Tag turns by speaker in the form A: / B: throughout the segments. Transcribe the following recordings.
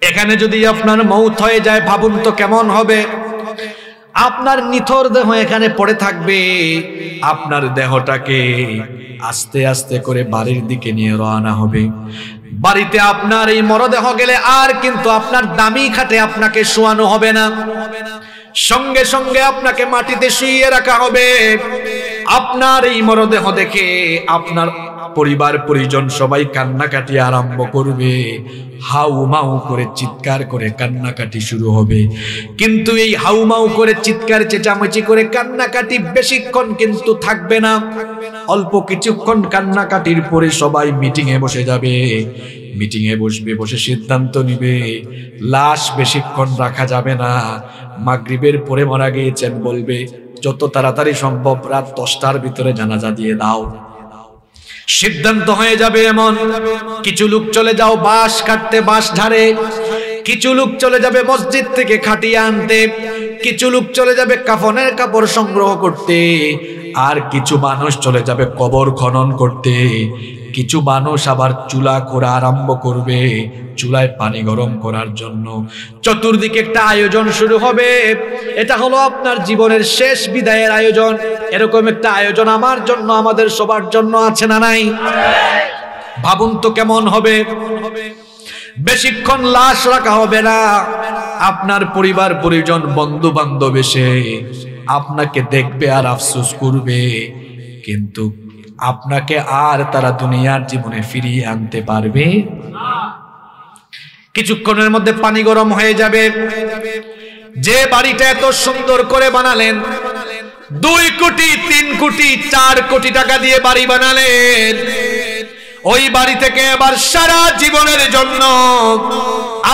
A: এখানে যদি আপনার মৌত হয়ে যায় ভাবুন তো কেমন হবে। আপনার নিথর দেহ এখানে পড়ে থাকবে, আপনার দেহটাকে আস্তে আস্তে করে বাড়ির দিকে নিয়ে রওনা হবে। বাড়িতে আপনার এই মরদেহ গেলে আর কিন্তু আপনার দামি খাটে আপনাকে শোয়ানো হবে না, সঙ্গে সঙ্গে আপনাকে মাটিতে শুইয়ে রাখা হবে। আপনার এই মরদেহ দেখে আপনার পরিবার পরিজন সবাই কান্নাকাটি আরম্ভ করবে, হাউমাউ করে চিৎকার করে কান্নাকাটি শুরু হবে। কিন্তু এই হাউমাউ করে চিৎকার চেঁচামেচি করে কান্নাকাটি বেশিক্ষণ কিন্তু থাকবে না, অল্প কিছুক্ষণ কান্নাকাটির পরে সবাই মিটিং এ বসে যাবে। মিটিং এ বসবে, বসে সিদ্ধান্ত নিবে লাশ বেশিক্ষণ রাখা যাবে না, মাগরিবের পরে মারা গিয়েছেন বলবে যত তাড়াতাড়ি সম্ভব রাত 10টার ভিতরে জানাজা দিয়ে দাও। সিদ্ধান্ত হয়ে যাবে এমন। কিছু লোক চলে যাও বাঁশ কাটতে, বাঁশ ঝাড়ে, কিছু লোক চলে যাবে মসজিদ থেকে খাটিয়ে আনতে, কিছু লোক চলে যাবে কাফনের কাপড় সংগ্রহ করতে, আর কিছু মানুষ চলে যাবে কবর খনন করতে, কিছু মানুষ আবার চুলা করা আরম্ভ করবে চুলায় পানি গরম করার জন্য। চতুর্দিকে একটা আয়োজন শুরু হবে। এটা হলো আপনার জীবনের শেষ বিদায়ের আয়োজন। এরকম একটা আয়োজন আমার জন্য, আমাদের সবার জন্য আছে না নাই? ভাবুন তো কেমন হবে। বেশিক্ষণ লাশ রাখা হবে না। আপনার পরিবার পরিজন বন্ধু বান্ধব এসে আপনাকে দেখবে আর আফসোস করবে, কিন্তু আপনাকে আর তারা দুনিয়ার জীবনে ফিরিয়ে আনতে পারবে না। কিছুক্ষণের মধ্যে পানি গরম হয়ে যাবে। যে বাড়িটা এত সুন্দর করে বানালেন, 2 কোটি 3 কোটি 4 কোটি টাকা দিয়ে বাড়ি বানালেন, ওই বাড়ি থেকে এবার সারা জীবনের জন্য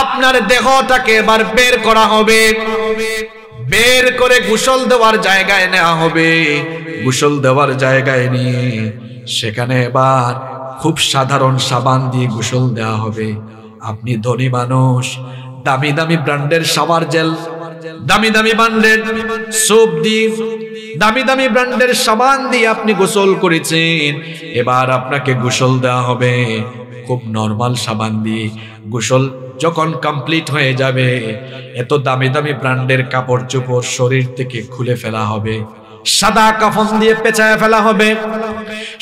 A: আপনার দেহটাকে এবার বের করা হবে। বের করে গোসল দেওয়ার জায়গায় নেওয়া হবে। গোসল দেওয়ার জায়গায় নিয়ে সেখানে এবার খুব সাধারণ সাবান দিয়ে গোসল দেওয়া হবে। আপনি ধনী মানুষ, দামি দামি ব্র্যান্ডের শাওয়ার জেল, দামি দামি ব্র্যান্ডের সোপ দিয়ে, দামি দামি ব্র্যান্ডের সাবান দিয়ে আপনি গোসল করেছেন। এবার আপনাকে গোসল দেওয়া হবে খুব নরমাল সাবান দিয়ে। গোসল যখন কমপ্লিট হয়ে যাবে, এত দামি দামি ব্র্যান্ডের কাপড় চোপড় শরীর থেকে খুলে ফেলা হবে, সাদা কাফন দিয়ে পেঁচায় ফেলা হবে।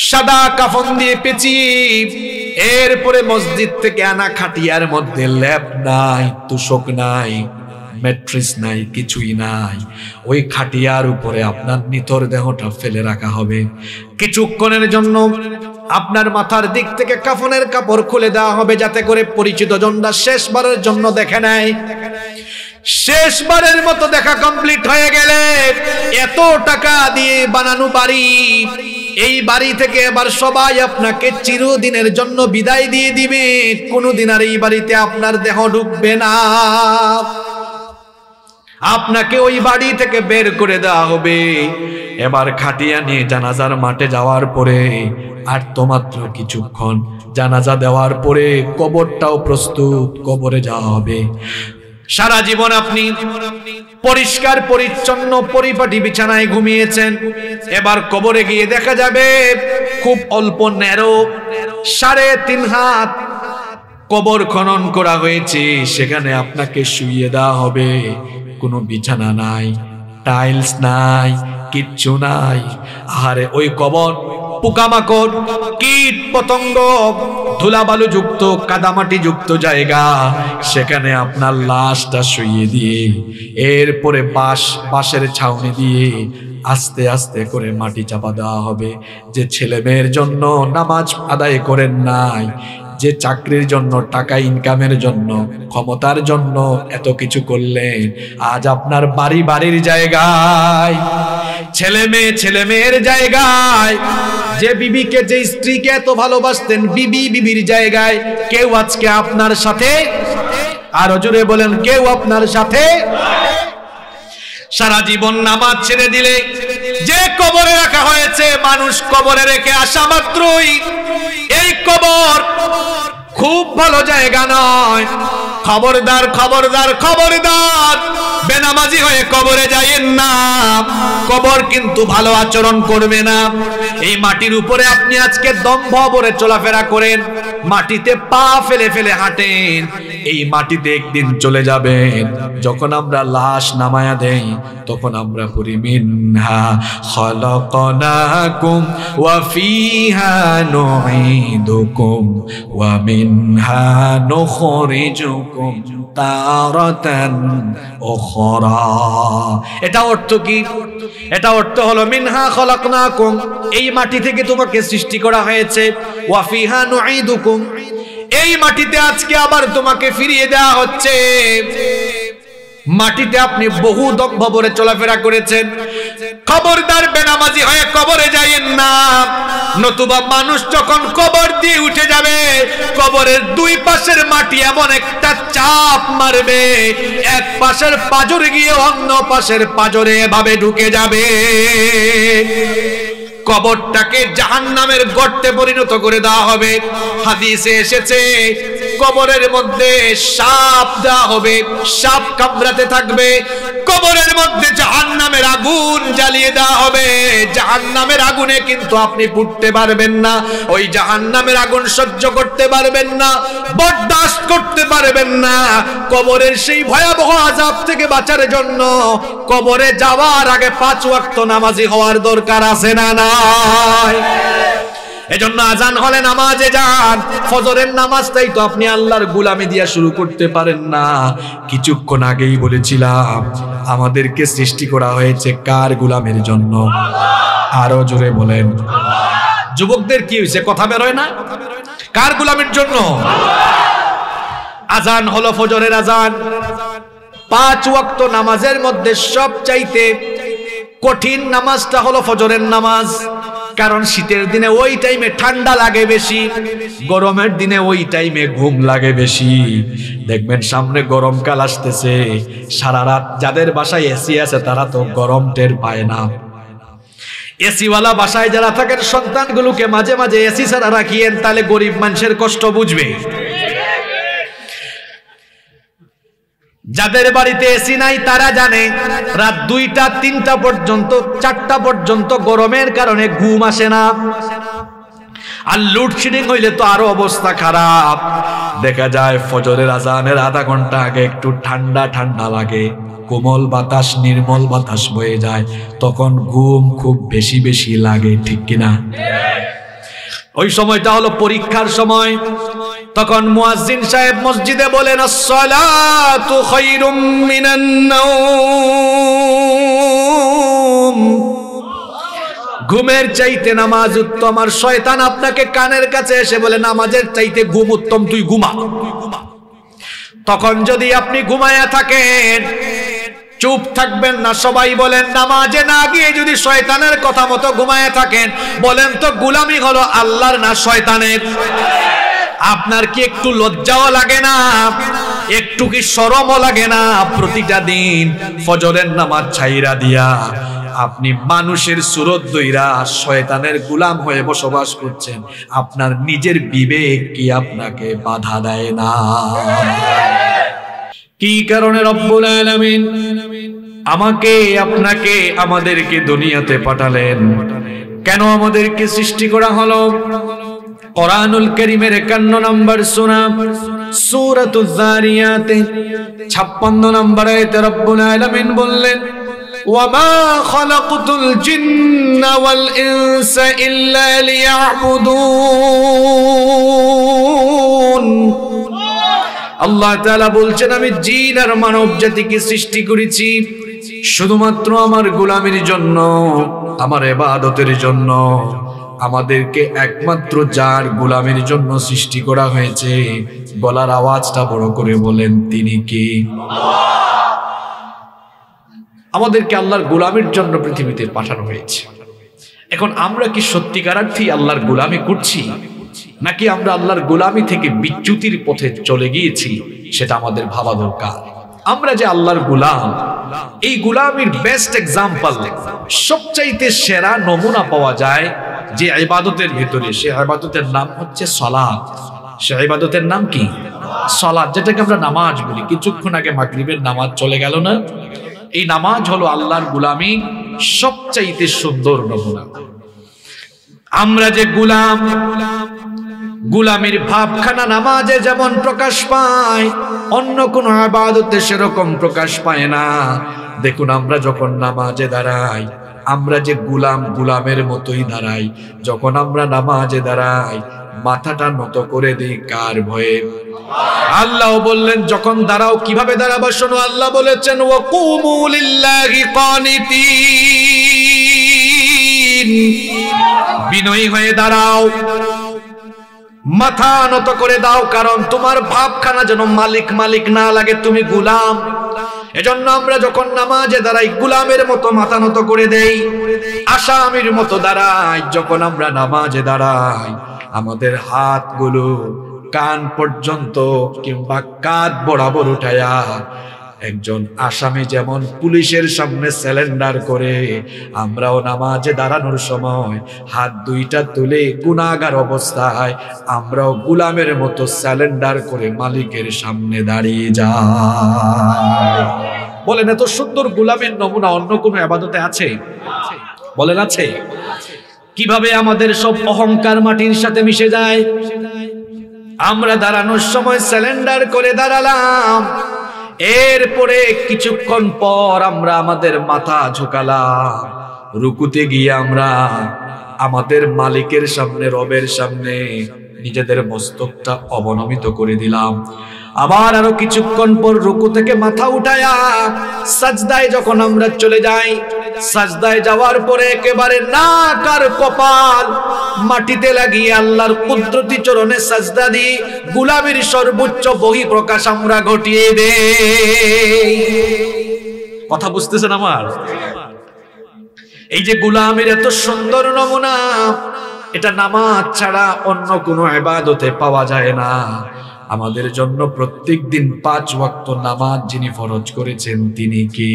A: সাদা কাফন দিয়ে পেঁচিয়ে এরপরে মসজিদ থেকে আনা খাটিয়ার মধ্যে ল্যাপ নাই, তুষক নাই, ম্যাট্রেস নাই, কিছুই নাই, ওই খাটিয়ার উপরে আপনার নিথর দেহটা ফেলে রাখা হবে। কিছুক্ষণের জন্য আপনার মাথার দিক থেকে কাফনের কাপড় খুলে দেওয়া হবে, যাতে করে পরিচিত জনরা শেষবারের জন্য দেখে নেয়। শেষবারের মতো দেখা কমপ্লিট হয়ে গেলে এত টাকা দিয়ে বানানো বাড়ি, এই বাড়ি থেকে এবার সবাই আপনাকে চিরদিনের জন্য বিদায় দিয়ে দিবে। কোনোদিন আর এই বাড়িতে আপনার দেহ ঢুকবে না। আপনাকে ওই বাড়ি থেকে বের করে দেওয়া হবে। এবার খাটিয়া নিয়ে জানাজার মাঠে যাওয়ার পরে আর তো মাত্র কিছুক্ষণ, জানাজা দেওয়ার পরে কবরটাও প্রস্তুত, কবরে যাওয়া হবে। সারা জীবন আপনি পরিষ্কার পরিচ্ছন্ন পরিপাটি বিছানায় ঘুমিয়েছেন, এবার কবরে গিয়ে দেখা যাবে খুব অল্প ন্যারো 3.5 হাত কবর খনন করা হয়েছে। সেখানে আপনাকে শুইয়ে দেওয়া হবে। কোনো বিছানা নাই, টাইলস নাই, কিচ্ছু নাই। আরে ওই কবর পোকামাকড়, কীট পতঙ্গ, ধুলাবালু যুক্ত, কাদামাটি যুক্ত জায়গা। সেখানে আপনার লাশটা শুইয়ে দিয়ে এরপরে বাঁশের ছাউনি দিয়ে আস্তে আস্তে করে মাটি চাপা দেওয়া হবে। যে ছেলে মেয়ের জন্য নামাজ আদায় করেন নাই, যে চাকরির জন্য, টাকা ইনকামের জন্য, ক্ষমতার জন্য এত কিছু করলেন, আজ আপনার বাড়ির জায়গায়, ছেলে মেয়ের জায়গায়, যে বিবিকে, যে স্ত্রীকে এত ভালোবাসতেন, বিবির জায়গায় কেউ আজকে আপনার সাথে, আরো জোরে বলেন, কেউ আপনার সাথে। সারা জীবন নামাজ ছেড়ে দিলে যে কবরে রাখা হয়েছে, মানুষ কবরে রেখে আসা মাত্রই এই কবর খুব ভালো জায়গা নয়। খবরদার খবরদার খবরদার, বেনামাজি হয়ে কবরে যাইয়েন না। কবর কিন্তু ভালো আচরণ করবে না। এই মাটির উপরে আপনি আজকে দম্ভ ভরে চলাফেরা করেন, মাটিতে পা ফেলে ফেলে হাঁটেন, এই মাটিতে একদিন চলে যাবেন। যখন আমরা লাশ নামায়া দেই তখন আমরা পড়ি মিনহা খালাকনাকুম ওয়া ফিহা নুঈদুকুম ওয়া মিনহা নুখরিজুকুম তারাতান উখরা। এটা অর্থ কি? এটা অর্থ হলো মিনহা খালাকনাকুম, এই মাটি থেকে তোমাকে সৃষ্টি করা হয়েছে, ওয়া ফিহা নুঈদুকুম, এই মাটিতে আজকে আবার তোমাকে ফিরিয়ে দেওয়া হচ্ছে। মাটিতে আপনি বহু দম্ভ ভরে চলাফেরা করেছেন, খবরদার বেনামাজি হয়ে কবরে যাইয়েন না। নতুবা মানুষ যখন কবর দিয়ে উঠে যাবে, কবরের দুই পাশের মাটি এমন একটা চাপ মারবে, এক পাশের পাঁজর গিয়ে অন্য পাশের পাঁজরে এভাবে ঢুকে যাবে, কবরটাকে জাহান্নামের গর্তে পরিণত করে দেওয়া হবে। হাদিসে এসেছে কবরের মধ্যে সাপ দেওয়া হবে, সাপ কামড়াতে থাকবে, কবরের মধ্যে জাহান্নামের আগুন জ্বালিয়ে দেওয়া হবে। জাহান্নামের আগুনে কিন্তু আপনি পুড়তে পারবেন না, ওই জাহান্নামের আগুন সহ্য করতে পারবেন না, বরদাস্ত করতে পারবেন না। কবরের সেই ভয়াবহ আযাব থেকে বাঁচার জন্য কবরে যাওয়ার আগে 5 ওয়াক্ত নামাজি হওয়ার দরকার আছে না নাই? এজন্য আজান হলে নামাজে যান। ফজরের নামাজটাই তো আপনি আল্লাহর গোলামি দিয়া শুরু করতে পারেন না। কিছুক্ষণ আগেই বলেছিলাম আমাদেরকে সৃষ্টি করা হয়েছে কার গোলামের জন্য? আরো জোরে বলেন। যুবকদের কি হয়েছে, কথা বের হয় না? কার গোলামের জন্য? আজান হলো ফজরের আজান। 5 ওয়াক্ত নামাজের মধ্যে সবচাইতে কঠিন নামাজটা হলো ফজরের নামাজ। কারণ শীতের দিনে ওই টাইমে ঠান্ডা লাগে বেশি, গরমের দিনে ওই টাইমে ঘুম লাগে বেশি। দেখবেন সামনে গরমকাল আসতেছে, সারা রাত যাদের বাসায় এসি আছে তারা তো গরম টের পায় না। এসিওয়ালা বাসায় যারা থাকেন সন্তানগুলোকে মাঝে মাঝে এসি ছাড়া রাখিয়েন, তাহলে গরিব মানুষের কষ্ট বুঝবে। যাদের বাড়িতে এসি নাই তারা জানে রাত 2টা 3টা পর্যন্ত 4টা পর্যন্ত গরমের কারণে ঘুম আসে না। আর লোডশেডিং হইলে তো আরো অবস্থা খারাপ। দেখা যায় ফজরের আজানের আধা ঘন্টা আগে একটু ঠান্ডা ঠান্ডা লাগে, কোমল বাতাস নির্মল বাতাস বয়ে যায়, তখন ঘুম খুব বেশি বেশি লাগে, ঠিক কিনা? ওই সময়টা হলো পরীক্ষার সময়। তখন মুয়াজ্জিন সাহেব মসজিদে বলেন আসসালাতু খায়রুম মিনান নাওম, ঘুমের চাইতে নামাজ উত্তম। আর শয়তান আপনাকে কানের কাছে এসে বলে নামাজের চাইতে ঘুম উত্তম, তুই ঘুমা। তখন যদি আপনি ঘুমায়া থাকেন চুপ থাকবেন না। সবাই বলেন নামাজে না গিয়ে যদি শয়তানের কথা মতো ঘুমায়া থাকেন, বলেন তো গোলামি হলো আল্লাহর না শয়তানের? আপনার কি একটু লজ্জাও লাগে না? একটু কি শরমও লাগে না? প্রতিটা দিন ফজরের নামাজ ছাইরা দিয়া আপনি মানুষের সুরত দইরা শয়তানের গোলাম হয়ে বসবাস করছেন। আপনার নিজের বিবেক কি আপনাকে বাধা দেয় না? কি কারণে রব্বুল আলামিন আমাকে আপনাকে আমাদেরকে দুনিয়াতে পাঠালেন? কেন আমাদেরকে সৃষ্টি করা হলো? কোরআনুল কারীমের 51 নম্বর সূরা সূরাতুজ যারিয়াত 56 নম্বর আয়াতে রব্বুল আলামিন বললেন ওয়ামা খালাকতুল জিন্না ওয়াল ইনসা ইল্লা লিয়াবুদুন। আল্লাহ তাআলা বলছেন আমি জিন আর মানব জাতিকে সৃষ্টি করেছি শুধুমাত্র আমার গোলামির জন্য, আমার ইবাদতের জন্য। আমাদেরকে একমাত্র যার গোলামির জন্য সৃষ্টি করা হয়েছে, গলার আওয়াজটা বড় করে বলেন তিনি কে? আমাদেরকে আল্লাহর গোলামির জন্য পৃথিবীতে পাঠানো হয়েছে। এখন আমরা কি সত্যিকারার্থে আল্লাহর গোলামি করছি, নাকি আমরা আল্লাহর গোলামি থেকে বিচ্যুতির পথে চলে গিয়েছি? সেটা আমাদের ভাবা দরকার। আমরা যে আল্লাহর গোলাম, এই গোলামির বেস্ট এক্সাম্পল, সবচাইতে সেরা নমুনা পাওয়া যায় যে ইবাদতের ভিতরে। সে ইবাদতের নাম হচ্ছে সালাত। সে ইবাদতের নাম কি? সালাত, যেটাকে আমরা নামাজ বলি। কিছুক্ষণ আগে মাগরিবের নামাজ চলে গেল না? এই নামাজ হলো আল্লাহর গোলামি সবচাইতে সুন্দর নমুনা। আমরা যে গোলাম, গোলামির ভাবখানা নামাজে যেমন প্রকাশ পায়, অন্য কোন ইবাদতে সেরকম প্রকাশ পায় না। দেখুন, আমরা যখন নামাজে দাঁড়াই, আমরা যে গোলাম, গোলামের মতোই দাঁড়াই। যখন আমরা নামাজে দাঁড়াই, মাথাটা নত করে দিই কার ভয়ে? আল্লাহ বললেন যখন দাঁড়াও কিভাবে দাঁড়াবা শোনো। আল্লাহ বলেছেন ওয়াকুমু লিল্লাহি কানিতিন, বিনয়ী হয়ে দাঁড়াও, মাথা নত করে দাও, কারণ তোমার ভাবখানা যেন মালিক মালিক না লাগে, তুমি গোলাম। এজন্য আমরা যখন নামাজে দাঁড়াই গোলামের মতো মাথা নত করে দেই, আসামির মতো দাঁড়াই। যখন আমরা নামাজে দাঁড়াই, আমাদের হাতগুলো কান পর্যন্ত কিংবা কাঁধ বরাবর উঠায়া, একজন আসামি যেমন পুলিশের সামনে স্যালেন্ডার করে, আমরাও নামাজে দাঁড়ানোর সময় হাত দুইটা তুলে গুনাহগার অবস্থায় আমরাও গোলামের মতো স্যালেন্ডার করে মালিকের সামনে দাঁড়িয়ে যাই। বলেন, এত সুন্দর গোলামের নমুনা অন্য কোনো ইবাদতে আছে? বলেন, আছে? কিভাবে আমাদের সব অহংকার মাটির সাথে মিশে যায়। আমরা দাঁড়ানোর সময় স্যালেন্ডার করে দাঁড়ালাম, এরপরে কিছুক্ষণ পর আমরা আমাদের মাথা ঝুঁকালাম, রুকুতে গিয়ে আমরা আমাদের মালিকের সামনে, রবের সামনে নিজেদের মস্তকটা অবনমিত করে দিলাম। আবার আরো কিছুক্ষণ পর রুকু থেকে মাথা উঠায়া সাজদায় যখন আমরা চলে যাই, সাজদায় যাওয়ার পরে একেবারে নাক আর কপাল মাটিতে লাগিয়ে আল্লাহর কুদরতি চরণে সাজদা দিই, গোলামির সর্বোচ্চ বহিঃপ্রকাশ আমরা ঘটিয়ে দেই। কথা বুঝতেছেন আমার? এই যে গোলামের এত সুন্দর নমুনা, এটা নামাজ ছাড়া অন্য কোনো ইবাদতে পাওয়া যায় না। আমাদের জন্য প্রত্যেক দিন 5 ওয়াক্ত নামাজ যিনি ফরজ করেছেন তিনি কি?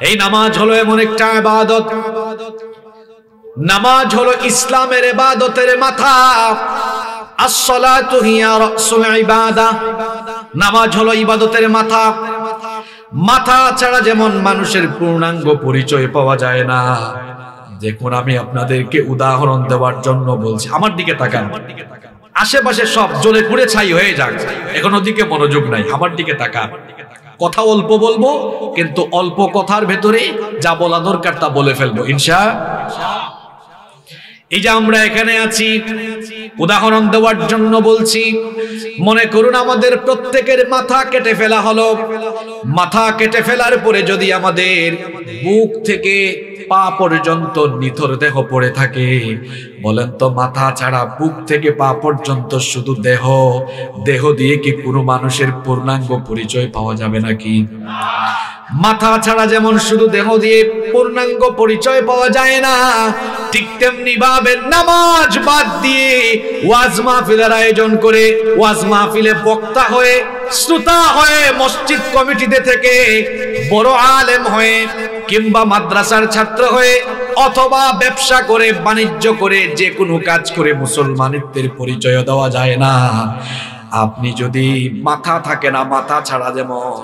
A: এই নামাজ হলো এমন একটা ইবাদত, নামাজ হলো ইসলামের ইবাদতের মাথা। আস-সালাতু হিয়া রাসুল ইবাদাহ, নামাজ হলো ইবাদতের মাথা। মাথা ছাড়া যেমন মানুষের পূর্ণাঙ্গ পরিচয় পাওয়া যায় না। দেখুন, আমি আপনাদেরকে উদাহরণ দেওয়ার জন্য বলছি, আমার দিকে তাকান। আশেপাশে সব জ্বলে পুড়ে ছাই হয়ে যাক, এখন ওদিকে মনোযোগ নাই, আমার দিকে তাকান। কথা অল্প বলবো, কিন্তু অল্প কথার ভেতরে যা বলা দরকার তা বলে ফেলবো ইনশাআল্লাহ। এই যে আমরা এখানে আছি, উদাহরণ দেওয়ার জন্য বলছি। মনে করুন আমাদের প্রত্যেকের মাথা কেটে ফেলা হলো। মাথা কেটে ফেলার পরে যদি আমাদের বুক থেকে পা পর্যন্ত নিথর দেহ পড়ে থাকে, বলেন তো মাথা ছাড়া বুক থেকে পা পর্যন্ত শুধু দেহ, দেহ দিয়ে কি কোনো মানুষের পূর্ণাঙ্গ পরিচয় পাওয়া যাবে নাকি? মাথা ছাড়া যেমন শুধু দেহ দিয়ে পূর্ণাঙ্গ পরিচয় পাওয়া যায় না, ঠিক তেমনি ভাবে নামাজ বাদ দিয়ে ওয়াজ মাহফিলের আয়োজন করে, ওয়াজ মাহফিলে বক্তা হয়ে, শ্রোতা হয়ে, মসজিদ কমিটিতে থেকে বড় আলেম হয়ে, কিংবা মাদ্রাসার ছাত্র হয়ে, অথবা ব্যবসা করে, বাণিজ্য করে, যে কোনো কাজ করে মুসলমানিত্বের পরিচয় দেওয়া যায় না। আপনি যদি মাথা থাকে না, মাথা ছাড়া যেমন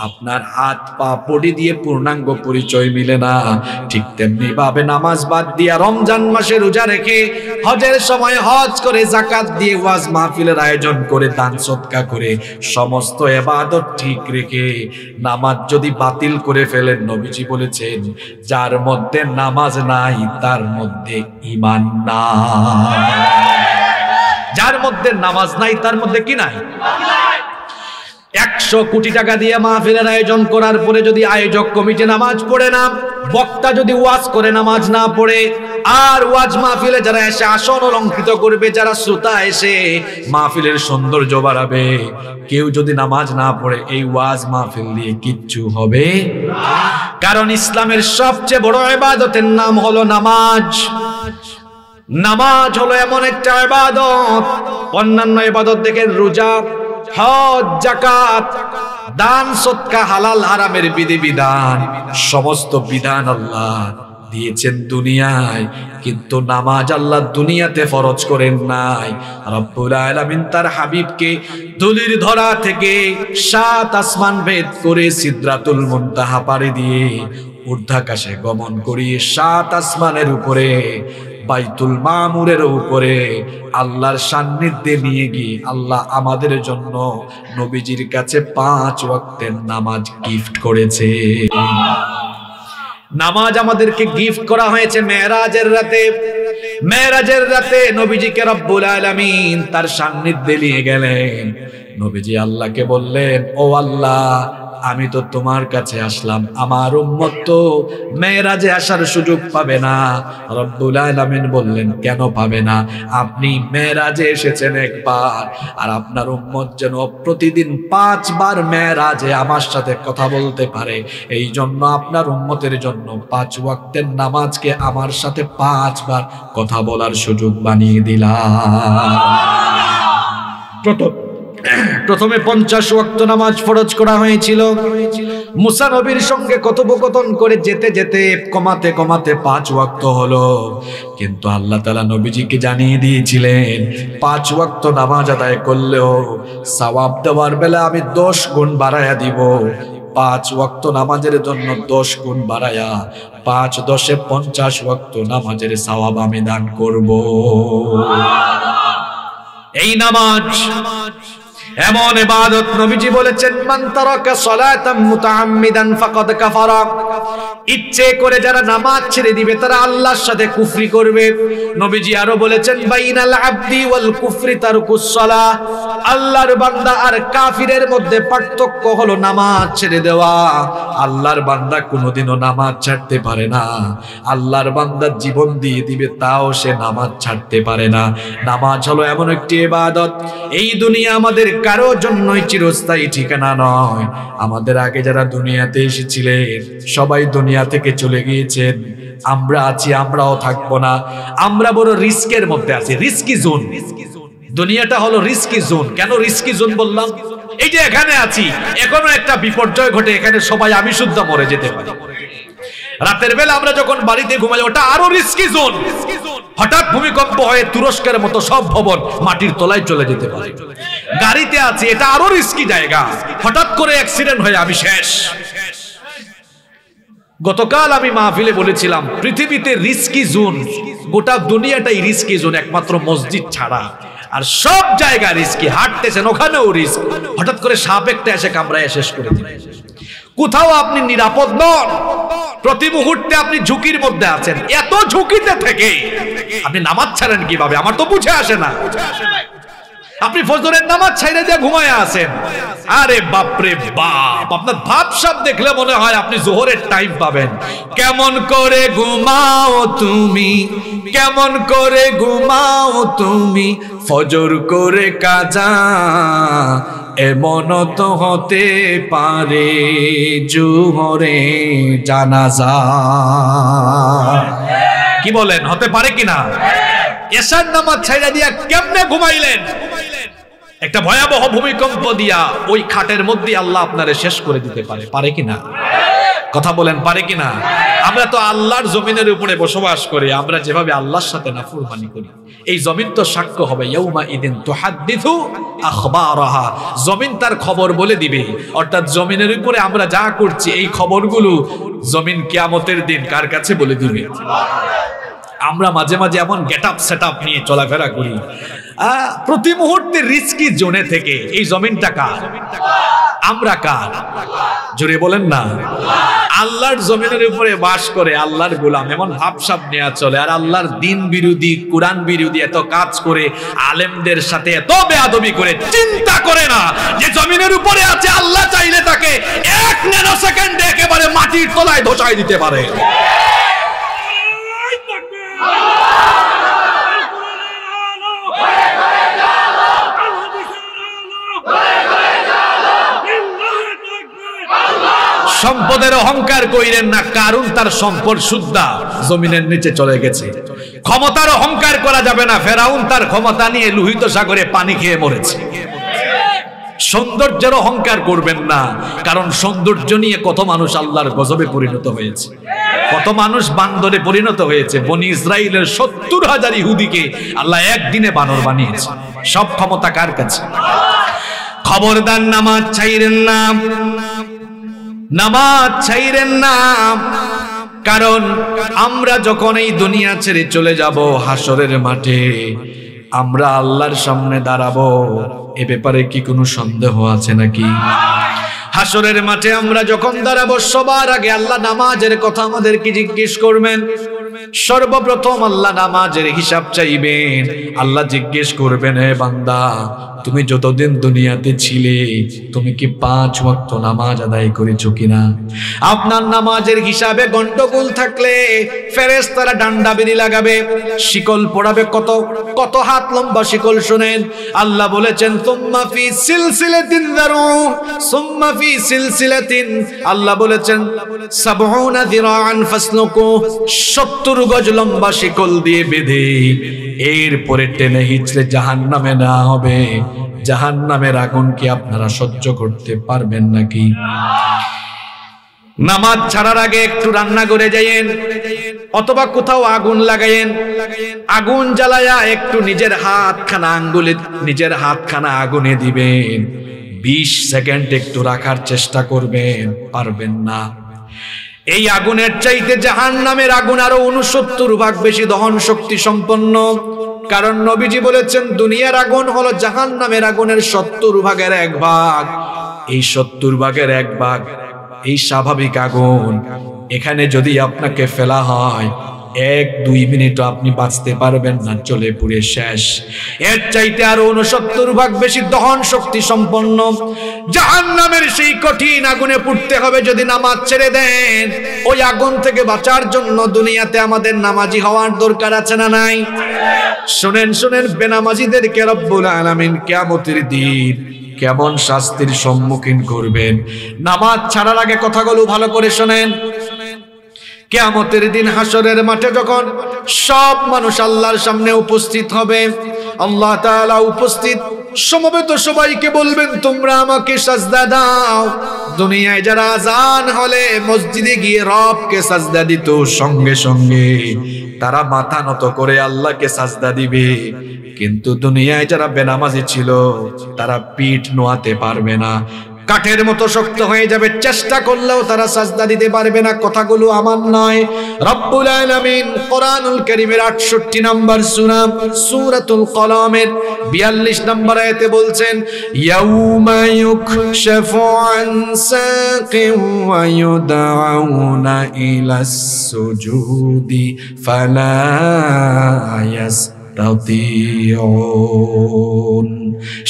A: আপনার হাত পা বডি দিয়ে পূর্ণাঙ্গ পরিচয় মিলে না, ঠিক তেমনি ভাবে নামাজ বাদ দিয়া, রমজান মাসে রোজা রেখে, হজের সময় হজ করে, যাকাত দিয়ে, ওয়াজ মাহফিলের আয়োজন করে, দান সদকা করে, সমস্ত ইবাদত ঠিক রেখে নামাজ যদি বাতিল করে ফেলেন, নবীজি বলেছেন যার মধ্যে নামাজ নাই তার মধ্যে ঈমান নাই। যার মধ্যে নামাজ নাই তার মধ্যে কি নাই? 100 কোটি টাকা দিয়ে মাহফিলের আয়োজন করার পরে যদি আয়োজক কমিটি নামাজ পড়ে না, বক্তা যদি ওয়াজ করে নামাজ না পড়ে, আর ওয়াজ মাহফিলে যারা এসে আসন অলঙ্কৃত করবে, যারা শ্রোতা এসে মাহফিলের সৌন্দর্য বাড়াবে, কেউ যদি নামাজ না পড়ে, এই ওয়াজ মাহফিল দিয়ে কিচ্ছু হবে না। কারণ ইসলামের সবচেয়ে বড় ইবাদতের নাম হলো নামাজ। নামাজ হলো এমন একটা ইবাদত, অন্যান্য ইবাদত দেখেন রোজা, হজ, যাকাত, দান সদকা, হালাল হারামের বিধিবিধান, সমস্ত বিধান আল্লাহ দিয়েছেন দুনিয়ায়, কিন্তু নামাজ আল্লাহ দুনিয়াতে ফরজ করেন নাই। রব্বুল আলামিন তার হাবিবকে ধুলির ধরা থেকে 7 আসমান ভেদ করে সিদরাতুল মুনতাহা পাড়ি দিয়ে ঊর্ধ্বাকাশে গমন করিয়ে 7 আসমানের উপরে বাইতুল মামুরের উপরে আল্লাহর সান্নিধ্যে নিয়ে গিয়ে আল্লাহ আমাদের জন্য নবীজির কাছে 5 ওয়াক্তের নামাজ গিফট করেছে। নামাজ আমাদেরকে গিফট করা হয়েছে মেরাজের রাতে। মেরাজের রাতে নবীজিকে রব্বুল আলামিন তার সান্নিধ্যে নিয়ে গেলেন। নবীজি আল্লাহকে বললেন, ও আল্লাহ, আমি তো তোমার কাছে আসলাম, আমার উম্মত তো মেরাজে আসার সুযোগ পাবে না। রব্বুল আলামিন বললেন, কেন পাবে না? আপনি মেরাজে এসেছেন একবার, আর আপনার উম্মত যেন প্রতিদিন 5 বার মেরাজে আমার সাথে কথা বলতে পারে, এই জন্য আপনার উম্মতের জন্য 5 ওয়াক্তের নামাজকে আমার সাথে 5 বার কথা বলার সুযোগ বানিয়ে দিলাম। প্রথমে 50 ওয়াক্ত নামাজ ফরজ করা হয়েছিল। মুসা নবীর সঙ্গে কথোপকথন করে যেতে যেতে কমাতে কমাতে 5 ওয়াক্ত হলো, কিন্তু আল্লাহ তাআলা নবীজিকে জানিয়ে দিয়েছিলেন 5 ওয়াক্ত নামাজ আদায় করলেও সওয়াব দেওয়ার বেলা আমি 10 গুণ বাড়ায়া দিব। 5 ওয়াক্ত নামাজের জন্য 10 গুণ বাড়ায়া 5 10 50 ওয়াক্ত নামাজের সওয়াব আমি দান করব। এই নামাজ এমন ইবাদত, নবীজি বলেছেন, মান তারাকা সালাতাম মুতাআম্মিদান ফাকাদ কাফারা। ইচ্ছে করে যারা নামাজ ছেড়ে দিবে তারা আল্লাহর সাথে কুফরি করবে। নবীজি আরো বলেছেন, বাইনাল আবদি ওয়াল কুফরি তারকুস সালাহ। আল্লাহর বান্দা আর কাফিরের মধ্যে পার্থক্য হলো নামাজ ছেড়ে দেওয়া। আল্লাহর বান্দা কোনোদিনও নামাজ ছাড়তে পারে না। আল্লাহর বান্দা জীবন দিয়ে দিবে, তাও সে নামাজ ছাড়তে পারে না। নামাজ হলো এমন একটি ইবাদত, এই দুনিয়া আমাদের কারো জন্যই চিরস্থায়ী ঠিকানা নয়। আমাদের আগে যারা দুনিয়াতে এসেছিলেন সবাই দুনিয়া থেকে চলে গিয়েছেন। আমরা আছি, আমরাও থাকবো না। আমরা বড় রিস্কের মধ্যে আছি, রিস্কি জোন। দুনিয়াটা হলো রিস্কি জোন। কেন রিস্কি জোন বললাম? এই যে এখানে আছি, এখনো একটা বিপর্যয় ঘটে, এখানে সবাই আমি শুদ্ধ মরে যেতে পারি। রাতের বেলা আমরা যখন বাড়িতে ঘুমাই, ওটা আরো রিস্কি জোন। হঠাৎ ভূমিকম্প হয়ে তুরস্কের মতো সব ভবন মাটির তলায় চলে যেতে পারে। গাড়িতে আছি, এটা আরো রিস্কি জায়গা। হঠাৎ করে অ্যাক্সিডেন্ট হয়ে আমি শেষ। গতকাল আমি মাহফিলে বলেছিলাম, পৃথিবীতে রিস্কি জোন, গোটা দুনিয়াটাই রিস্কি জোন, একমাত্র মসজিদ ছাড়া। আর সব জায়গা রিস্কি। হাঁটতেছেন, ওখানেও রিস্ক। হঠাৎ করে সাপ একটা এসে কামড়ায় শেষ করে দিবে। কোথাও আপনি নিরাপদ নন, প্রতি মুহূর্তে আপনি ঝুঁকির মধ্যে আছেন। এত ঝুঁকিতে থেকে আপনি নামাজ ছাড়েন কিভাবে? আমার তো বুঝে আসে না। আপনি ফজরের নামাজ ছাইড়ে দিয়ে ঘুমায় আছেন। আরে বাপরে বাপ, আপনার ভাবসাব দেখলে মনে হয় আপনি জোহরের টাইম পাবেন। কেমন করে ঘুমাও তুমি, কেমন করে ঘুমাও তুমি, ফজর করে কাজা, এমন তো হতে পারে জোহরে জানাজা। কি বলেন, হতে পারে কিনা? এশার নামাজ ছাইড়া দিয়া কেমনে ঘুমাইলেন? একটা ভয়াবহ ভূমিকম্প দিয়া ওই খাটের মধ্যে আল্লাহ আপনারে শেষ করে দিতে পারে। পারে কিনা? কথা বলেন, পারে কিনা? আমরা তো আল্লাহর জমিনের উপরে বসবাস করি, আমরা যেভাবে আল্লাহর সাথে নাফরমানি করি, এই জমিন তো সাক্ষ্য হবে। ইয়াউমা ইদিন তুহাদ্দিথু আখবারাহা। জমিন তার খবর বলে দিবে। অর্থাৎ জমিনের উপরে আমরা যা করছি এই খবরগুলো জমিন কিয়ামতের দিন কার কাছে বলে দিবে। আমরা মাঝে মাঝে এমন গেট আপ সেট আপ নিয়ে চলাফেরা করি, প্রতি মুহূর্তে রিস্কি জোনে থেকে। এই জমিনটা কার? আমরা কার? জোরে বলেন না। আল্লাহর জমিনের উপরে বাস করে আল্লাহর গোলাম, এমন ভাবসাব নেওয়া চলে। আর আল্লাহর দিন বিরোধী, কোরআন বিরোধী এত কাজ করে, আলেমদের সাথে এত বেয়াদবি করে, চিন্তা করে না যে জমিনের উপরে আছে, আল্লাহ চাইলে তাকে 1 ন্যানো সেকেন্ডে একেবারে মাটির তলায় ধসাই দিতে পারে। সম্পদের অহংকার কইরেন না, কারণ তার সম্পদ সুদ্ধা জমিনের নিচে চলে গেছে। ক্ষমতার অহংকার করা যাবে না, ফেরাউন তার ক্ষমতা নিয়ে লোহিত সাগরে পানি খেয়ে মরেছে। সৌন্দর্যের অহংকার করবেন না, কারণ সৌন্দর্য নিয়ে কত মানুষ আল্লাহর গজবে পরিণত হয়েছে, কত মানুষ বান্দরে পরিণত হয়েছে। বনি ইসরাইলের 70,000 ইহুদিকে আল্লাহ একদিনে বানর বানিয়েছে। সব ক্ষমতা কার কাছে? খবরদার নামাজ ছাইরেন না, নামাজ ছাইরেন না। কারণ আমরা যখন এই দুনিয়া ছেড়ে চলে যাব, হাসরের মাঠে আমরা আল্লাহর সামনে দাঁড়াবো, এ ব্যাপারে কি কোনো সন্দেহ আছে নাকি? হাসরের মাঠে আমরা যখন দাঁড়াবো, সবার আগে আল্লাহ নামাজের কথা আমাদেরকে জিজ্ঞেস করবেন। সর্বপ্রথম আল্লাহ নামাজের হিসাব চাইবেন। আল্লাহ জিজ্ঞেস করবেন, হে বান্দা, তুমি যতদিন দুনিয়াতে ছিলে তুমি কি 5 ওয়াক্ত নামাজ আদায় করেছো কিনা? আপনার নামাজের হিসাবে গন্ডগোল থাকলে ফেরেশতারা ডান্ডা বেরি লাগাবে, শিকল পড়াবে। কত কত হাত লম্বা শিকল শুনেন। আল্লাহ বলেছেন, সুম্মা ফি সিলসিলাতিন যারু সুম্মা ফি সিলসিলাতিন, আল্লাহ বলেছেন 70 যিরাআন ফাসলুকু, 70 গজ লম্বা শিকল দিয়ে বেঁধে এরপরে টেনে হিচড়ে জাহান্নামে নেওয়া হবে। জাহান্নামের আগুন কি আপনারা সহ্য করতে পারবেন নাকি? নামাজ ছাড়ার আগে একটু রান্না করে যাইয়েন, অথবা কোথাও আগুন লাগাইয়েন। আগুন জ্বালায়া একটু নিজের হাতখানা আগুনে দিবেন। 20 সেকেন্ড একটু রাখার চেষ্টা করবেন, পারবেন না। এই আগুনের চাইতে জাহান্নামের আগুন আরো 69 ভাগ বেশি দহন শক্তি সম্পন্ন। কারণ নবীজি বলেছেন, দুনিয়ার আগুন হলো জাহান্নামের আগুনের 70 ভাগের 1 ভাগ। এই 70 ভাগের 1 ভাগ এই স্বাভাবিক আগুন। এখানে যদি আপনাকে ফেলা হয়, 1-2 মিনিটও আপনি বাঁচতে পারবেন না, চলে পুড়ে শেষ। এর চাইতে আরো 69 ভাগ বেশি দহন শক্তি সম্পন্ন জাহান্নামের সেই কঠিন আগুনে পুড়তে হবে যদি নামাজ ছেড়ে দেন। ওই আগুন থেকে বাঁচার জন্য দুনিয়াতে আমাদের নামাজি হওয়ার দরকার আছে না নাই? শুনেন শুনেন, বেনামাজিদেরকে রব্বুল আলামিন কিয়ামতের দিন কেমন শাস্তির সম্মুখীন করবেন। নামাজ ছাড়ার আগে কথাগুলো ভালো করে শোনেন। কিয়ামতের দিন হাসরের মাঠে যখন সব মানুষ আল্লাহর সামনে উপস্থিত হবে, আল্লাহ তাআলা উপস্থিত সমবেত সবাইকে বলবেন, তোমরা আমাকে সাজদা দাও। দুনিয়ায় যারা আজান হলে মসজিদে গিয়ে রবকে সাজদা দিত, সঙ্গে সঙ্গে তারা মাথা নত করে আল্লাহকে সাজদা দিবে। কিন্তু দুনিয়ায় যারা বেনামাজি ছিল তারা পিঠ নোয়াতে পারবে না, কাঠের মতো শক্ত হয়ে যাবে, চেষ্টা করলেও তারা সাজদা দিতে পারবে না। কথাগুলো আমার নয়, রব্বুল আলামিন কোরআনুল কারীমের 68 নম্বর সূরা সূরাতুল কলমের 42 নম্বর আয়াতে বলছেন, ইয়াউমা ইউকশাফু আন সাকিন ওয়া ইউদআউনা ইলাস সুজুদি ফালা ইয়াসতাতিউন।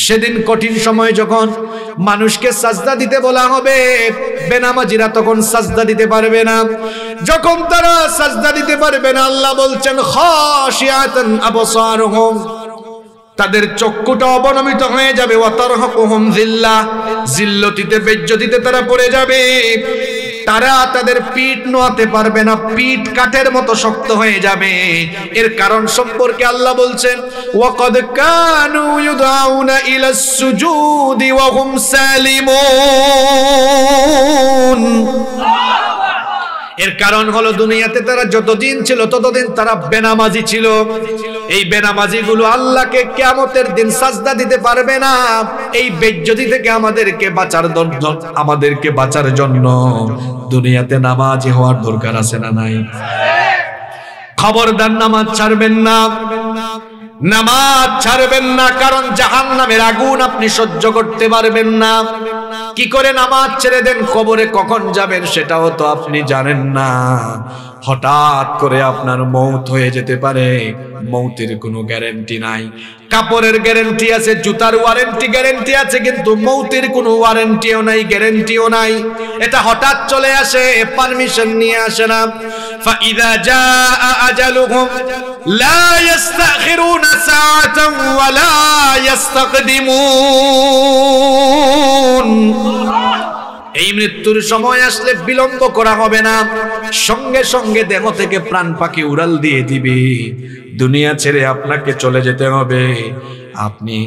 A: সেদিন কঠিন সময় যখন মানুষকে সাজদা দিতে বলা হবে, বেনামাজিরা তখন সাজদা দিতে পারবে না। যখন তারা সাজদা দিতে পারবে না, আল্লাহ বলছেন, খাশিয়াতান আবসারুহুম, তাদের চক্ষুটা অবনমিত হয়ে যাবে। ওয়া তারহাকুহুম যিল্লাহ, যিল্লতিতে বেজ্জতিতে তারা পড়ে যাবে। তারা তাদের পিঠ নোয়াতে পারবে না, পিঠ কাঠের মতো শক্ত হয়ে যাবে। এর কারণ সম্পর্কে আল্লাহ বলছেন, ওয়াকাদ কানু ইউদাউনা ইলাস সুজুদি ওয়া হুম সালিমুন। এর কারণ হলো দুনিয়াতে তারা যতদিন ছিল ততদিন তারা বেনামাজি ছিল। এই বেনামাজি গুলো আল্লাহকে কিয়ামতের দিন সাজদা দিতে পারবে না। এই বেজ্জতি থেকে আমাদেরকে বাঁচার জন্য দুনিয়াতে নামাজি হওয়ার দরকার আছে না নাই? খবরদার নামাজ ছাড়বেন না, নামাজ ছাড়বেন না। কারণ জাহান্নামের আগুন আপনি সহ্য করতে পারবেন না। কি করে নামাজ ছেড়ে দেন, কবরে কখন যাবেন সেটাও তো আপনি জানেন না। হঠাৎ করে আপনার মৌত হয়ে যেতে পারে, মৌতের কোনো গ্যারান্টি নাই। কাপড়ের গ্যারান্টি আছে, জুতার ওয়ারেন্টি গ্যারান্টি আছে, কিন্তু মৌতের কোনো ওয়ারেন্টিও নাই, গ্যারান্টিও নাই। এটা হঠাৎ চলে আসে, পারমিশন নিয়ে আসে না। ফাইদা জাআ আজালুহুম লা ইস্তাখিরুনা সাআতান ওয়া লা ইস্তাকদিমুন। এই মৃত্যুর সময় আসলে বিলম্ব করা হবে না, সঙ্গে সঙ্গে দেহ থেকে প্রাণ পাখি উড়াল দিয়ে দিবে। দুনিয়া ছেড়ে আপনাকে চলে যেতে হবে। আপনি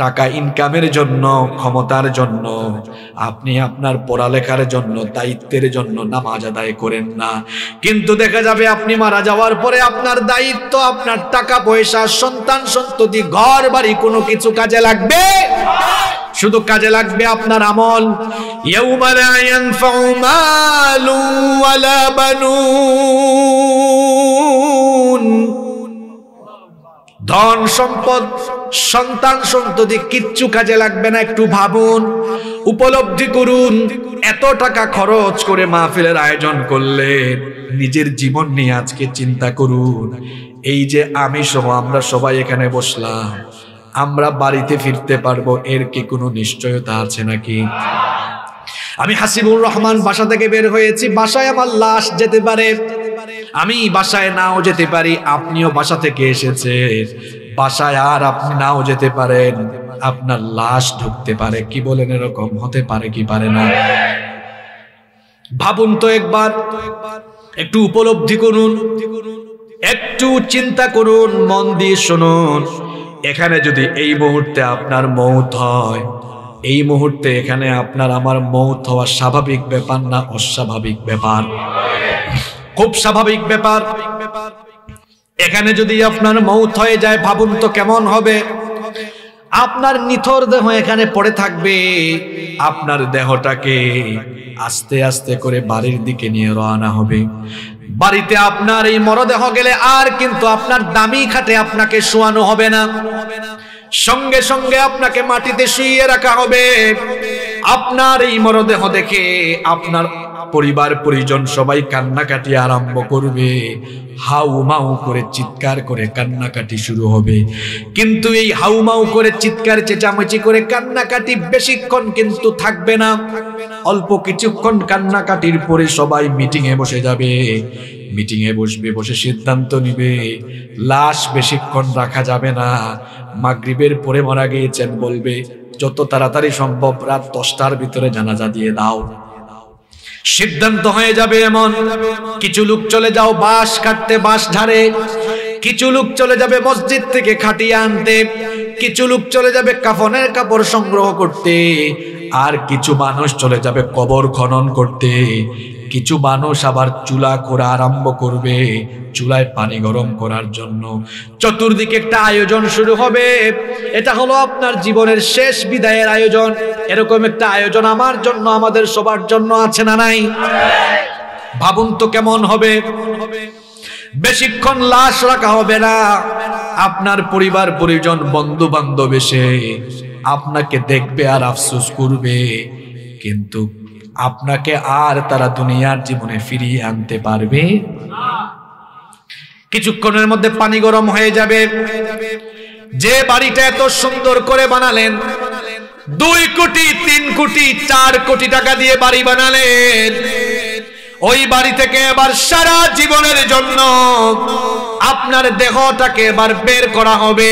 A: টাকা ইনকামের জন্য, ক্ষমতার জন্য, আপনি আপনার পড়ালেখার জন্য, দায়িত্বের জন্য নামাজ আদায় করেন না। কিন্তু দেখা যাবে আপনি মারা যাওয়ার পরে আপনার দায়িত্ব, আপনার টাকা পয়সা, সন্তান সন্ততি, ঘর বাড়ি কোনো কিছু কাজে লাগবে? শুধু কাজে লাগবে আপনার আমল। ইয়াউমা লা ইয়ানফাউ মালু ওয়ালা বানুন, ধন সম্পদ, সন্তান সন্ততি কিচ্ছু কাজে লাগবে না। একটু ভাবুন, উপলব্ধি করুন, এত টাকা খরচ করে মাহফিলের আয়োজন করলেন, নিজের জীবন নিয়ে আজকে চিন্তা করুন। এই যে আমি সহ আমরা সবাই এখানে বসলাম, আমরা বাড়িতে ফিরতে পারবো এর কি কোনো নিশ্চয়তা আছে নাকি? আমি হাসিবুর রহমান বাসা থেকে বের হয়েছি, বাসায় আমার লাশ যেতে পারে, আমি বাসায় নাও যেতে পারি, আপনিও বাসা থেকে এসেছেন, বাসায় আর আপনি নাও যেতে পারেন, আপনার লাশ ঢুকতে পারে। কি বলেন, এরকম হতে পারে কি পারে না? ভাবুন তো একবার, একটু উপলব্ধি করুন, একটু চিন্তা করুন, মন দিয়ে শুনুন। এখানে যদি এই মুহূর্তে আপনার মৌত হয়, এই মুহূর্তে এখানে আপনার আমার মৌত হওয়া স্বাভাবিক ব্যাপার না অস্বাভাবিক ব্যাপার? খুব স্বাভাবিক ব্যাপার। এখানে যদি আপনার মৌত হয়ে যায়, ভাবুন তো কেমন হবে। আপনার নিথর দেহ এখানে পড়ে থাকবে, আপনার দেহটাকে আস্তে আস্তে করে বাড়ির দিকে নিয়ে রওনা হবে। বাড়িতে আপনার এই মরদেহ গেলে আর কিন্তু আপনার দামি খাটে আপনাকে শোয়ানো হবে না, সঙ্গে সঙ্গে আপনাকে মাটিতে শুইয়ে রাখা হবে। আপনার এই মরদেহ দেখে আপনার পরিবার পরিজন সবাই কান্নাকাটি আরম্ভ করবে, হাউমাউ করে চিৎকার করে কান্নাকাটি শুরু হবে। কিন্তু এই হাউমাউ করে চিৎকার চেঁচামেচি করে কান্নাকাটি বেশিক্ষণ কিন্তু থাকবে না, অল্প কিছুক্ষণ কান্নাকাটির পরে সবাই মিটিং এ বসে যাবে। মিটিং এ বসবে, বসে সিদ্ধান্ত নিবে লাশ বেশিক্ষণ রাখা যাবে না, মাগরিবের পরে মারা গিয়েছেন বলবে, যত তাড়াতাড়ি সম্ভব রাত 10টার ভিতরে জানাজা দিয়ে দাও। সিদ্ধান্ত হয়ে যাবে এমন। কিছু লোক চলে যাও বাঁশ কাটতে, বাঁশ ঝাড়ে, কিছু লোক চলে যাবে মসজিদ থেকে খাটিয়ে আনতে, কিছু লোক চলে যাবে কাফনের কাপড় সংগ্রহ করতে, আর কিছু মানুষ চলে যাবে কবর খনন করতে, কিছু মানুষ আবার চুলা খোঁড়া আরম্ভ করবে চুলায় পানি গরম করার জন্য। চতুর্দিকে একটা আয়োজন শুরু হবে। এটা হলো আপনার জীবনের শেষ বিদায়ের আয়োজন। এরকম একটা আয়োজন আমার জন্য, আমাদের সবার জন্য আছে না নাই? ভাবুন তো কেমন হবে। বেশিক্ষণ লাশ রাখা হবে না, আপনার পরিবার পরিজন বন্ধু বান্ধব এসে আপনাকে দেখবে আর আফসোস করবে, কিন্তু আপনাকে আর তারা দুনিয়ার জীবনে ফিরিয়ে আনতে পারবে। কিছুক্ষণের মধ্যে পানি গরম হয়ে যাবে। যে বাড়িটা এত সুন্দর করে বানালেন, 2 কোটি 3 কোটি 4 কোটি টাকা দিয়ে বাড়ি বানালেন, ওই বাড়ি থেকে এবার সারা জীবনের জন্য আপনার দেহটাকে এবার বের করা হবে।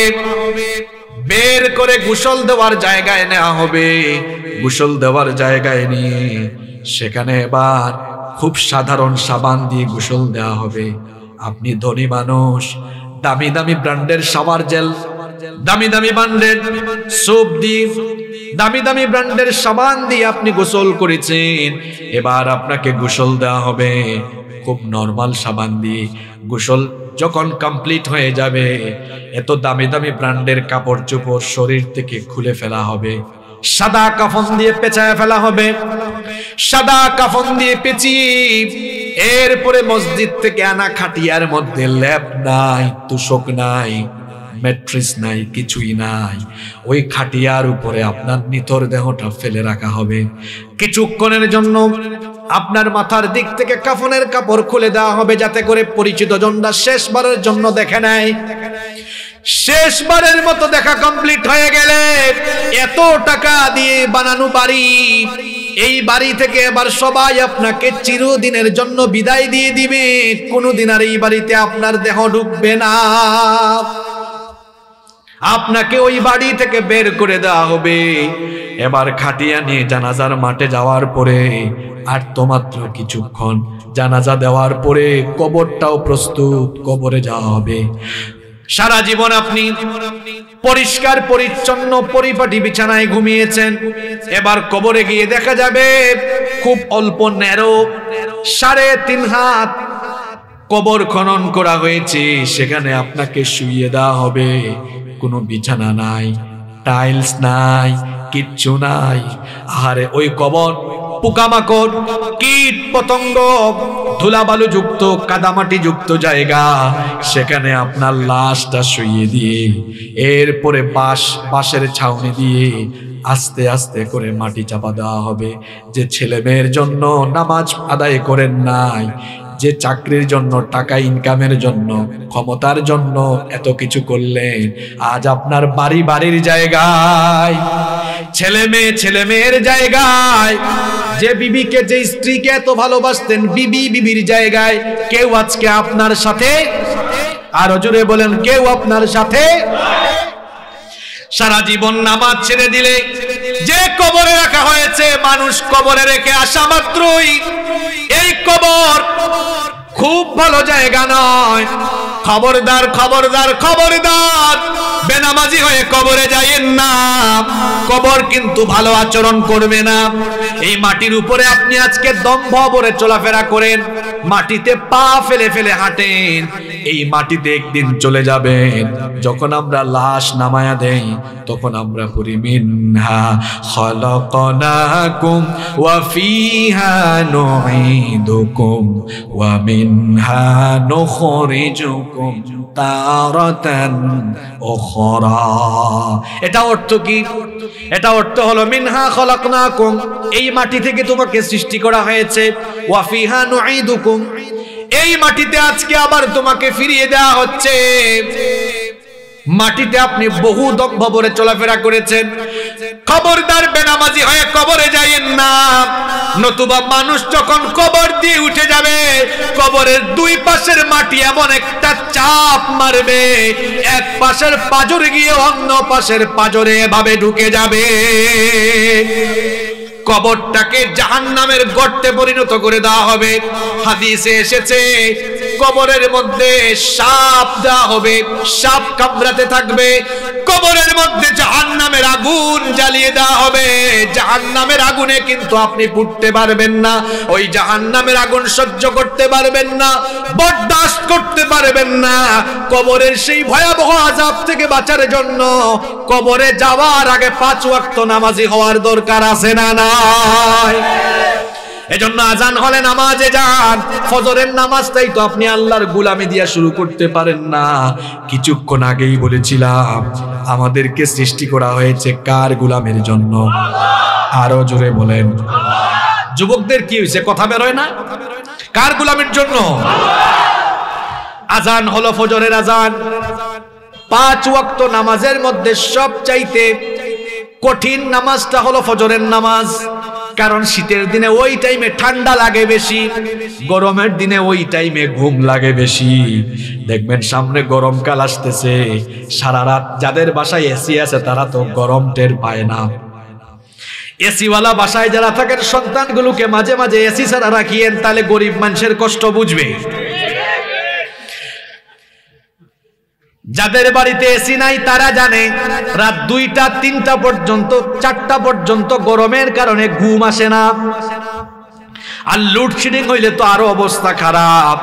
A: বের করে গোসল দেওয়ার জায়গায় নেওয়া হবে। গোসল দেওয়ার জায়গায় নিয়ে সেখানে এবার খুব সাধারণ সাবান দিয়ে গোসল দেওয়া হবে। আপনি ধনী মানুষ, দামি দামি ব্র্যান্ডের শাওয়ার জেল, দামি দামি ব্র্যান্ডের সোপ দিয়ে, দামি দামি ব্র্যান্ডের সাবান দিয়ে আপনি গোসল করেছেন, এবার আপনাকে গোসল দেওয়া হবে খুব নরমাল সাবান দিয়ে। গোসল যখন কমপ্লিট হয়ে যাবে, এত দামি দামি ব্র্যান্ডের কাপড় চোপড় শরীর থেকে খুলে ফেলা হবে, সাদা কাফন দিয়ে পেঁচায় ফেলা হবে। সাদা কাফন দিয়ে পেঁচিয়ে এরপরে মসজিদ থেকে আনা খাটিয়ার মধ্যে ল্যাপ নাই, তুষক নাই, ম্যাট্রেস নাই, কিছুই নাই, ওই খাটিয়ার উপরে আপনার নিথর দেহটা ফেলে রাখা হবে। কিছুক্ষণের জন্য আপনার মাথার দিক থেকে কাফনের কাপড় খুলে দেওয়া হবে, যাতে করে পরিচিত জনরা শেষবারের জন্য দেখে নেয়। শেষবারের মতো দেখা কমপ্লিট হয়ে গেলে এত টাকা দিয়ে বানানো বাড়ি, এই বাড়ি থেকে এবার সবাই আপনাকে চিরদিনের জন্য বিদায় দিয়ে দিবে। কোনোদিন আর এই বাড়িতে আপনার দেহ ঢুকবে না। আপনাকে ওই বাড়ি থেকে বের করে দেওয়া হবে। এবার খাটিয়া নিয়ে জানাজার মাঠে যাওয়ার পরে আর তো মাত্র কিছুক্ষণ, জানাজা দেওয়ার পরে কবরটাও প্রস্তুত, কবরে যাওয়া হবে। সারা জীবন আপনি পরিষ্কার পরিচ্ছন্ন পরিপাটি বিছানায় ঘুমিয়েছেন। এবার কবরে গিয়ে দেখা যাবে খুব অল্প ন্যারো 3.5 হাত কবর খনন করা হয়েছে, সেখানে আপনাকে শুইয়ে দেওয়া হবে। কোনো বিছানা নাই, টাইলস নাই, কিচ্ছু নাই। আরে ওই কবর পোকামাকড়, কীট পতঙ্গ, ধুলাবালু যুক্ত, কাদামাটি যুক্ত জায়গা, সেখানে আপনার লাশটা শুইয়ে দিয়ে এরপরে বাঁশের ছাউনি দিয়ে আস্তে আস্তে করে মাটি চাপা দেওয়া হবে। যে ছেলে মেয়ের জন্য নামাজ আদায় করেন নাই, যে চাকরির জন্য, টাকা ইনকামের জন্য, ক্ষমতার জন্য এত কিছু করলেন, আজ আপনার বাড়ির জায়গায়, ছেলে মেয়ের জায়গায়, যে বিবিকে, যে স্ত্রীকে এত ভালোবাসতেন, বিবির জায়গায় কেউ আজকে আপনার সাথে, আরো জোরে বলেন, কেউ আপনার সাথে। সারা জীবন নামাজ ছেড়ে দিলে যে কবরে রাখা হয়েছে, মানুষ কবরে রেখে আসা মাত্রই এই কবর খুব ভালো জায়গা নয়। খবরদার খবরদার খবরদার, বেনামাজি হয়ে কবরে যাইয়েন না। কবর কিন্তু ভালো আচরণ করবে না। এই মাটির উপরে আপনি আজকে দম্ভ ভরে চলাফেরা করেন, মাটিতে পা ফেলে ফেলে হাঁটেন, এই মাটিতে একদিন চলে যাবেন। যখন আমরা লাশ নামায়া দেই তখন আমরা পড়ি মিনহা খালাকনাকুম ওয়া ফিহা নুঈদুকুম ওয়া মিনহা নুখরিজুকুম তারাতান উখরা। এটা অর্থ কি? এটা অর্থ হলো মিনহা খালাকনাকুম, এই মাটি থেকে তোমাকে সৃষ্টি করা হয়েছে, ওয়া ফিহা নুঈদুকুম, এই মাটিতে আজকে আবার তোমাকে ফিরিয়ে দেওয়া হচ্ছে। মাটিতে আপনি বহু দম্ভ ভরে চলাফেরা করেছেন, খবরদার বেনামাজি হয়ে কবরে যাইয়েন না। নতুবা মানুষ যখন কবর দিয়ে উঠে যাবে, কবরের দুই পাশের মাটি এমন একটা চাপ মারবে, এক পাশের পাঁজর গিয়ে অন্য পাশের পাঁজরে এভাবে ঢুকে যাবে, কবরটাকে জাহান্নামের গর্তে পরিণত করে দেওয়া হবে। হাদিসে এসেছে কবরের মধ্যে সাপ দেওয়া হবে, সাপ কামড়াতে থাকবে। কবরের মধ্যে জাহান্নামের আগুন জ্বালিয়ে দেওয়া হবে। জাহান্নামের আগুনে কিন্তু আপনি পুড়তে পারবেন না, ওই জাহান্নামের আগুন সহ্য করতে পারবেন না, বরদাস্ত করতে পারবেন না। কবরের সেই ভয়াবহ আযাব থেকে বাঁচার জন্য কবরে যাওয়ার আগে 5 ওয়াক্ত নামাজি হওয়ার দরকার আছে না নাই? এজন্য আজান হলে নামাজে যান। ফজরের নামাজটাই তো আপনি আল্লাহর গোলামি দিয়া শুরু করতে পারেন না। কিছুক্ষণ আগেই বলেছিলাম আমাদেরকে সৃষ্টি করা হয়েছে কার গোলামের জন্য? আরো জোরে বলেন। যুবকদের কি হয়েছে, কথা বেরোয় না? কার গোলামের জন্য? আজান হলো ফজরের আজান। 5 ওয়াক্ত নামাজের মধ্যে সবচাইতে কঠিন নামাজটা হলো ফজরের নামাজ। কারণ শীতের দিনে ওই টাইমে ঠান্ডা লাগে বেশি, গরমের দিনে ওই টাইমে ঘুম লাগে বেশি। দেখবেন সামনে গরমকাল আসতেছে, সারা রাত যাদের বাসায় এসি আছে তারা তো গরম টের পায় না। এসিওয়ালা বাসায় যারা থাকেন সন্তানগুলোকে মাঝে মাঝে এসি ছাড়া রাখিয়েন, তাহলে গরিব মানুষের কষ্ট বুঝবে। যাদের বাড়িতে এসি নাই তারা জানে রাত 2টা 3টা পর্যন্ত 4টা পর্যন্ত গরমের কারণে ঘুম আসে না। আর লোডশেডিং হইলে তো আরো অবস্থা খারাপ।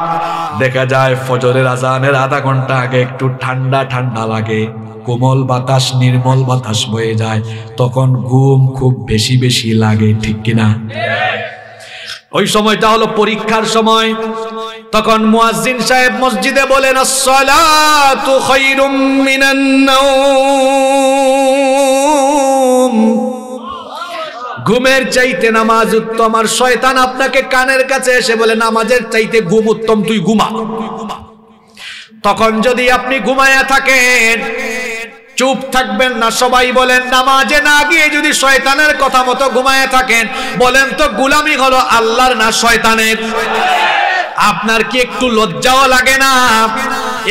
A: দেখা যায় ফজরের আজানের আধা ঘন্টা আগে একটু ঠান্ডা ঠান্ডা লাগে, কোমল বাতাস, নির্মল বাতাস বয়ে যায়, তখন ঘুম খুব বেশি বেশি লাগে, ঠিক কিনা? ওই সময়টা হলো পরীক্ষার সময়। তখন মুয়াজ্জিন সাহেব মসজিদে বলেন, আসসালাতু খায়রুম মিনান নাওম, ঘুমের চাইতে নামাজ উত্তম। আর শয়তান আপনাকে কানের কাছে এসে বলে নামাজের চাইতে ঘুম উত্তম, তুই ঘুমা। তখন যদি আপনি ঘুমায়া থাকেন, চুপ থাকবেন না। সবাই বলেন নামাজে না গিয়ে যদি শয়তানের কথা মতো ঘুমায়া থাকেন, বলেন তো গোলামি হলো আল্লাহর না শয়তানের? আপনার কি একটু লজ্জাও লাগে না?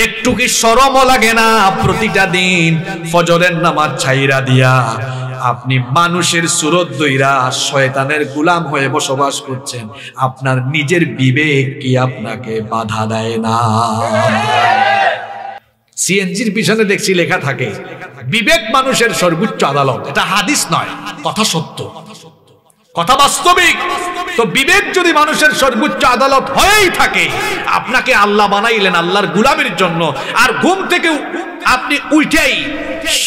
A: একটু কি শরমও লাগে না? প্রতিটা দিন ফজরের নামাজ ছাইরা দিয়া আপনি মানুষের সুরত দইরা শয়তানের গোলাম হয়ে বসবাস করছেন। আপনার নিজের বিবেক কি আপনাকে বাধা দেয় না? সিএনজির পিছনে দেখছি লেখা থাকে বিবেক মানুষের সর্বোচ্চ আদালত। এটা হাদিস নয়, কথা সত্য, কথা বাস্তবিক। তো বিবেক যদি মানুষের সর্বোচ্চ আদালত হয়েই থাকে, আপনাকে আল্লাহ বানাইলেন আল্লাহর গোলামের জন্য, আর ঘুম থেকে আপনি উঠেই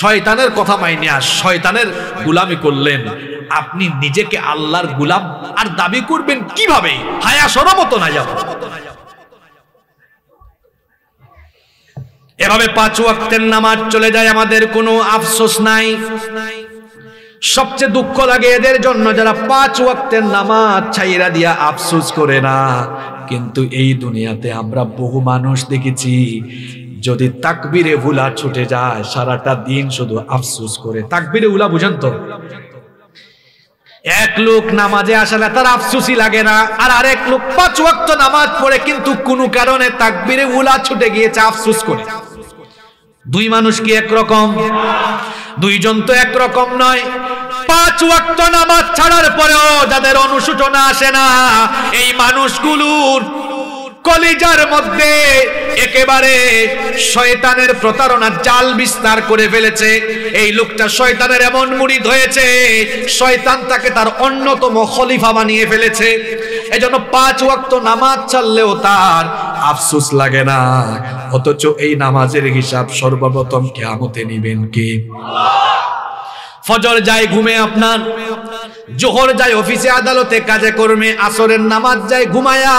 A: শয়তানের কথা মাইনে শয়তানের গোলামি করলেন, আপনি নিজেকে আল্লাহর গোলাম আর দাবি করবেন কিভাবে? হায়া শরম তো না যাব। এভাবে 5 ওয়াক্তের নামাজ চলে যায়, আমাদের কোনো আফসোস নাই। সবচেয়ে দুঃখ লাগে এদের জন্য যারা 5 ওয়াক্তের নামাজ ছাইরা দিয়া আফসোস করে না। কিন্তু এই দুনিয়াতে আমরা বহু মানুষ দেখেছি, যদি তাকবীরে উলা ছুটে যায় সারাটা দিন শুধু আফসোস করে। তাকবীরে উলা বুঝেন তো? এক লোক নামাজে আসলে তার আফসোসই লাগে না, আর আরেক লোক 5 ওয়াক্ত নামাজ পড়ে কিন্তু কোনো কারণে তাকবীরে উলা ছুটে গিয়েছে, আফসোস করে। দুই মানুষ কি একরকম? দুইজন তো একরকম নয়। 5 ওয়াক্ত নামাজ ছাড়ার পরেও যাদের অনুশোচনা আসে না, এই মানুষগুলোর কলিজার মধ্যে একেবারে শয়তানের প্রতারণার জাল বিস্তার করে ফেলেছে। এই লোকটা শয়তানের এমন মুরিদ হয়েছে, শয়তান তাকে তার অন্যতম খলিফা বানিয়ে ফেলেছে। এজন্য 5 ওয়াক্ত নামাজ ছাড়লেও তার আফসোস লাগে না, অথচ এই নামাজের হিসাব সর্বপ্রথম কিয়ামতে নিবেন কে? ফজর যায় ঘুমে আপনার, জোহর যায় অফিসে আদালতে কাজে কর্মে, আসরের নামাজ যায় ঘুমায়া,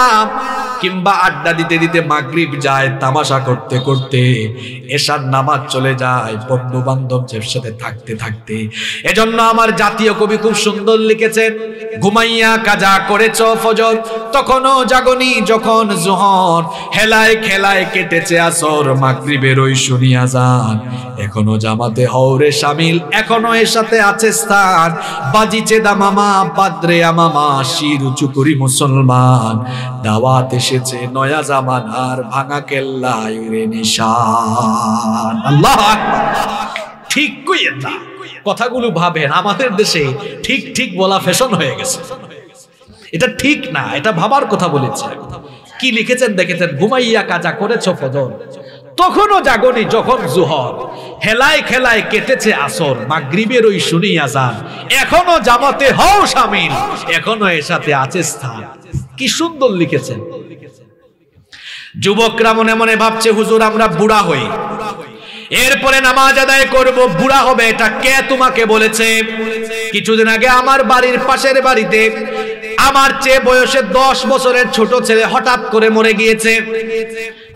A: কিংবা আড্ডা দিতে দিতে মাগরিব যায় তামাশা করতে করতে, এশার নামাজ চলে যায় বন্ধু বান্ধবদের সাথে থাকতে থাকতে। এজন্য আমার জাতীয় কবি খুব সুন্দর লিখেছেন, ঘুমাইয়া কাজা করেছ ফজর, তখনও জাগনি যখন জোহর, হেলায় খেলায় কেটেছে আসর, মাগরিবের ওই শুনিয়া যান, এখনো জামাতে হওরে শামিল, এখনো এর সাথে আছে স্থান, বাজিছে দামামা বাদরে আমামা, শির উঁচু করি মুসলমান, দাওয়াত এসেছে নয়া জামানার, ভাঙা কেল্লায় রে নিশান। আল্লাহ আকবার। ঠিক কইয়েন না, কথাগুলো ভাবেন আমাদের দেশে ঠিক ঠিক বলা ফ্যাশন হয়ে গেছে। এটা ঠিক না, এটা ভাবার কথা বলেছে। কি লিখেছেন দেখেছেন, ঘুমাইয়া কাজা করেছ ফজর, তখনও জাগনি যখন জোহর, হেলায় খেলায় কেটেছে আসর, মাগরিবের ওই শুনিয়া যান, এখনো জামাতে হও শামিল, এখনো এর সাথে আছে স্থান। কি সুন্দর লিখেছেন। যুবকরা মনে মনে ভাবছে হুজুর আমরা বুড়া হই, এরপরে নামাজ আদায় করব, বুড়া হবে, এটা কে তোমাকে বলেছে? কিছুদিন আগে আমার বাড়ির পাশের বাড়িতে আমার চেয়ে বয়সে 10 বছরের ছোট ছেলে হঠাৎ করে মরে গিয়েছে।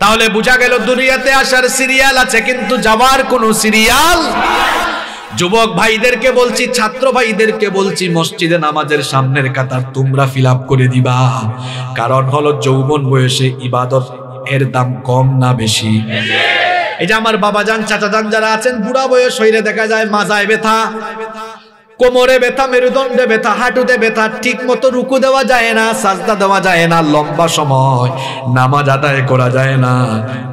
A: তাহলে বোঝা গেল দুনিয়াতে আসার সিরিয়াল আছে, কিন্তু যাওয়ার কোনো সিরিয়াল। যুবক ভাইদেরকে বলছি, ছাত্র ভাইদেরকে বলছি, মসজিদে নামাজের সামনের কাতার তোমরা ফিল আপ করে দিবা। কারণ হলো যৌবন বয়সে ইবাদত এর দাম কম না বেশি? এই যে আমার বাবাজান চাচাজান যারা আছেন, বুড়া বয়স হইলে দেখা যায় মাজায় ব্যথা, কোমরে ব্যথা, মেরুদণ্ডে ব্যথা, হাঁটুতে ব্যথা, ঠিক মতো রুকু দেওয়া যায় না, সাজদা দেওয়া যায় না, লম্বা সময় নামাজ আদায় করা যায় না।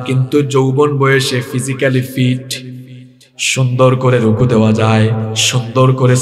A: কিন্তু যৌবন বয়সে ফিজিক্যালি ফিট, সুন্দর করে রুকু দেওয়া যায়, সুন্দর করে